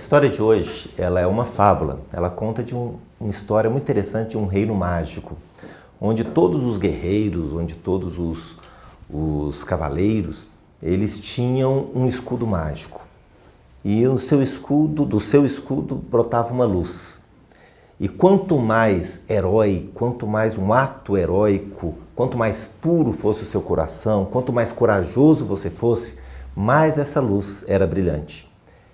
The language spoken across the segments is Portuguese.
A história de hoje, ela é uma fábula. Ela conta de uma história muito interessante de um reino mágico, onde todos os guerreiros, onde todos os cavaleiros, eles tinham um escudo mágico. E do seu escudo brotava uma luz. E quanto mais herói, quanto mais um ato heróico, quanto mais puro fosse o seu coração, quanto mais corajoso você fosse, mais essa luz era brilhante.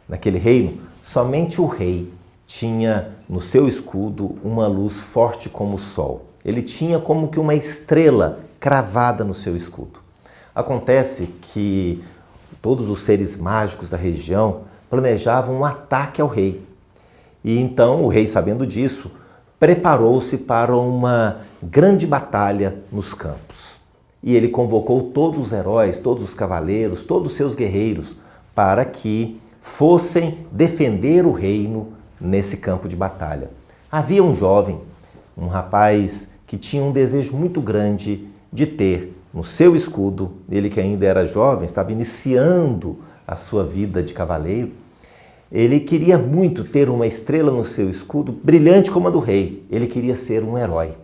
Naquele reino, somente o rei tinha no seu escudo uma luz forte como o sol. Ele tinha como que uma estrela cravada no seu escudo. Acontece que todos os seres mágicos da região planejavam um ataque ao rei. E então o rei, sabendo disso, preparou-se para uma grande batalha nos campos. E ele convocou todos os heróis, todos os cavaleiros, todos os seus guerreiros para que fossem defender o reino nesse campo de batalha. Havia um jovem, um rapaz que tinha um desejo muito grande de ter no seu escudo, ele que ainda era jovem, estava iniciando a sua vida de cavaleiro, ele queria muito ter uma estrela no seu escudo, brilhante como a do rei. Ele queria ser um herói.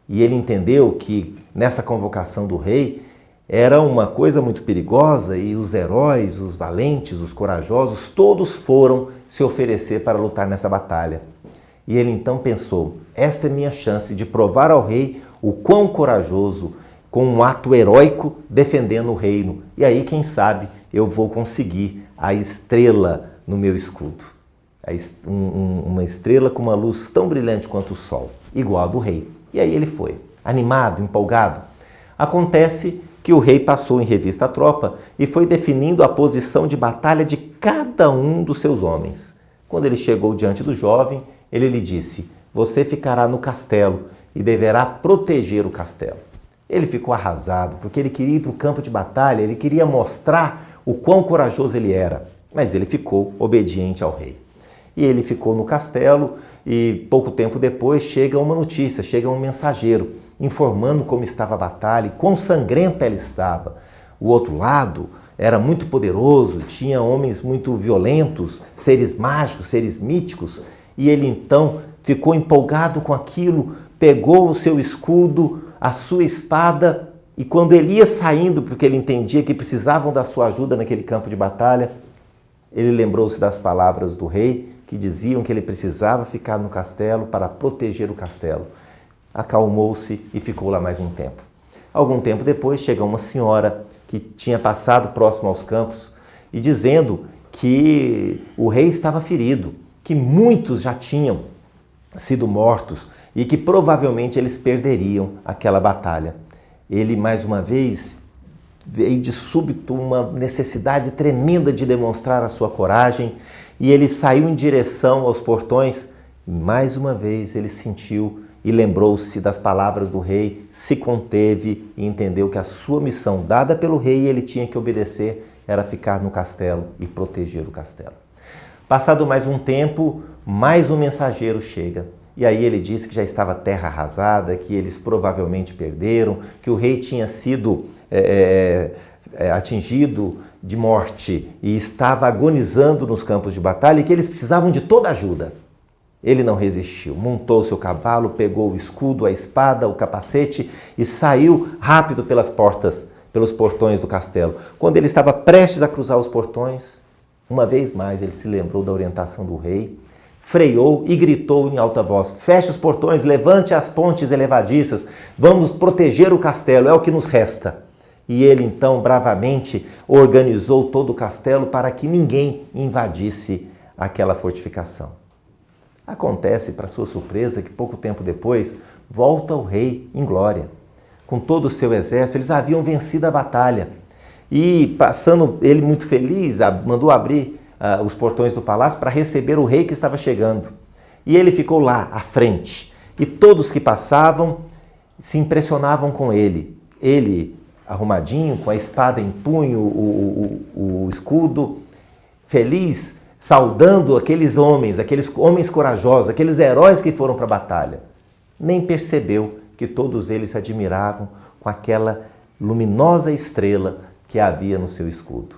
E ele entendeu que nessa convocação do rei era uma coisa muito perigosa e os heróis, os valentes, os corajosos, todos foram se oferecer para lutar nessa batalha. E ele então pensou, esta é minha chance de provar ao rei o quão corajoso, com um ato heróico, defendendo o reino. E aí, quem sabe, eu vou conseguir a estrela no meu escudo. Uma estrela com uma luz tão brilhante quanto o sol, igual a do rei. E aí ele foi, animado, empolgado. Acontece que o rei passou em revista a tropa e foi definindo a posição de batalha de cada um dos seus homens. Quando ele chegou diante do jovem, ele lhe disse, você ficará no castelo e deverá proteger o castelo. Ele ficou arrasado, porque ele queria ir para o campo de batalha, ele queria mostrar o quão corajoso ele era, mas ele ficou obediente ao rei. E ele ficou no castelo e pouco tempo depois chega uma notícia, chega um mensageiro informando como estava a batalha e quão sangrenta ela estava. O outro lado era muito poderoso, tinha homens muito violentos, seres mágicos, seres míticos, e ele então ficou empolgado com aquilo, pegou o seu escudo, a sua espada, e quando ele ia saindo, porque ele entendia que precisavam da sua ajuda naquele campo de batalha, ele lembrou-se das palavras do rei, que diziam que ele precisava ficar no castelo para proteger o castelo. Acalmou-se e ficou lá mais um tempo. Algum tempo depois, chega uma senhora que tinha passado próximo aos campos e dizendo que o rei estava ferido, que muitos já tinham sido mortos e que provavelmente eles perderiam aquela batalha. Ele, mais uma vez, veio de súbito uma necessidade tremenda de demonstrar a sua coragem e ele saiu em direção aos portões. Mais uma vez ele sentiu e lembrou-se das palavras do rei, se conteve e entendeu que a sua missão dada pelo rei ele tinha que obedecer era ficar no castelo e proteger o castelo. Passado mais um tempo, mais um mensageiro chega. E aí ele disse que já estava terra arrasada, que eles provavelmente perderam, que o rei tinha sido atingido de morte e estava agonizando nos campos de batalha e que eles precisavam de toda ajuda. Ele não resistiu, montou seu cavalo, pegou o escudo, a espada, o capacete e saiu rápido pelas portas, pelos portões do castelo. Quando ele estava prestes a cruzar os portões, uma vez mais ele se lembrou da orientação do rei, freou e gritou em alta voz, feche os portões, levante as pontes elevadiças, vamos proteger o castelo, é o que nos resta. E ele então bravamente organizou todo o castelo para que ninguém invadisse aquela fortificação. Acontece, para sua surpresa, que pouco tempo depois volta o rei em glória. Com todo o seu exército, eles haviam vencido a batalha. E passando ele muito feliz, mandou abrir os portões do palácio para receber o rei que estava chegando. E ele ficou lá, à frente. E todos que passavam se impressionavam com ele. Ele, arrumadinho, com a espada em punho, o escudo, feliz, saudando aqueles homens corajosos, aqueles heróis que foram para a batalha. Nem percebeu que todos eles se admiravam com aquela luminosa estrela que havia no seu escudo.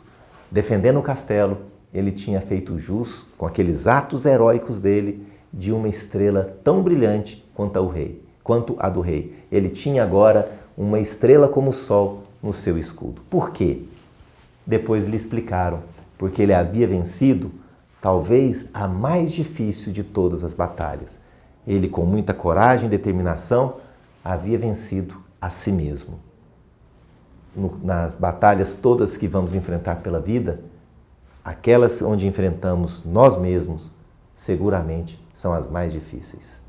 Defendendo o castelo, ele tinha feito jus, com aqueles atos heróicos dele, de uma estrela tão brilhante quanto a do rei. Ele tinha agora uma estrela como o sol no seu escudo. Por quê? Depois lhe explicaram. Porque ele havia vencido talvez a mais difícil de todas as batalhas. Ele, com muita coragem e determinação, havia vencido a si mesmo. Nas batalhas todas que vamos enfrentar pela vida, aquelas onde enfrentamos nós mesmos, seguramente são as mais difíceis.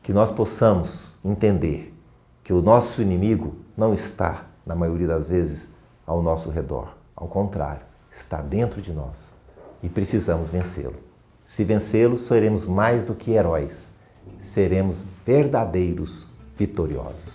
Que nós possamos entender que o nosso inimigo não está, na maioria das vezes, ao nosso redor. Ao contrário, está dentro de nós e precisamos vencê-lo. Se vencê-lo, seremos mais do que heróis, seremos verdadeiros vitoriosos.